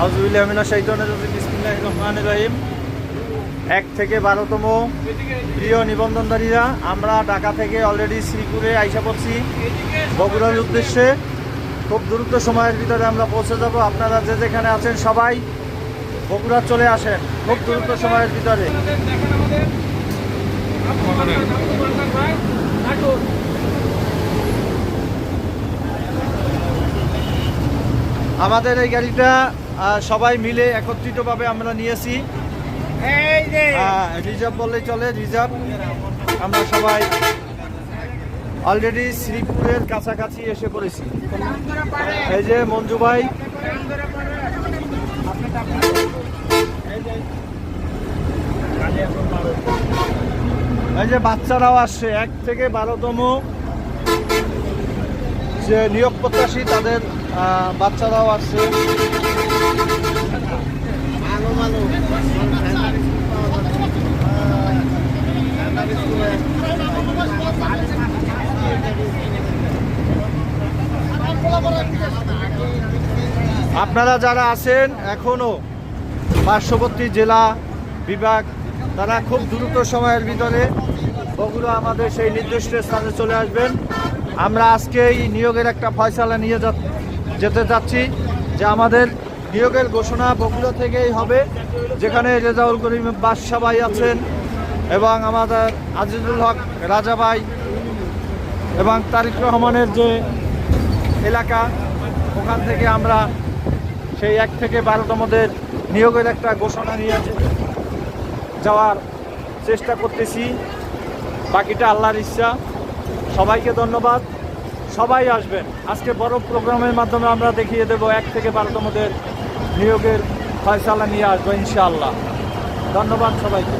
আউযুবিল্লাহি মিনাশ শাইতানির রাজিম বিসমিল্লাহির রহমানির রহিম। 1 থেকে 12তম প্রিয় নিবন্ধনধারীরা, আমরা ঢাকা থেকে অলরেডি শ্রীপুরে আইসা পড়ছি বগুড়ার উদ্দেশ্যে। খুব দ্রুত সময়ের ভিতরে আমরা পৌঁছে যাব। আপনারা যে যেখানে আছেন সবাই বগুড়া চলে আসেন খুব দ্রুত সময়ের ভিতরে। আমাদের এই গাড়িটা সবাই মিলে একত্রিতভাবে আমরা নিয়েছি। রিজার্ভ বললেই চলে, রিজার্ভ। আমরা সবাই অলরেডি শ্রীপুরের কাছাকাছি এসে পড়েছি। এই যে মঞ্জু ভাই, এই যে বাচ্চারাও আসছে। 1 থেকে 12তম যে নিয়োগ প্রত্যাশী তাদের বাচ্চারাও আসছে। আপনারা যারা আছেন এখনো পার্শ্ববর্তী জেলা বিভাগ, তারা খুব দ্রুত সময়ের ভিতরে বগুড়া আমাদের সেই নির্দিষ্ট স্থানে চলে আসবেন। আমরা আজকে এই নিয়োগের একটা ফয়সালা নিয়ে যেতে যাচ্ছি যে আমাদের নিয়োগের ঘোষণা বগুড়া থেকেই হবে, যেখানে রেজাউল করিম বাদশা ভাই আছেন এবং আমাদের আজিজুল হক রাজা ভাই এবং তারিক রহমানের যে এলাকা, ওখান থেকে আমরা সেই 1 থেকে 12তমদের নিয়োগের একটা ঘোষণা নিয়ে যাওয়ার চেষ্টা করতেছি। বাকিটা আল্লাহর ইচ্ছা। সবাইকে ধন্যবাদ, সবাই আসবেন। আজকে বড় প্রোগ্রামের মাধ্যমে আমরা দেখিয়ে দেব 1 থেকে 12তমদের নিয়োগের ফয়সালা নিয়ে আসবো ইনশাআল্লাহ। ধন্যবাদ সবাইকে।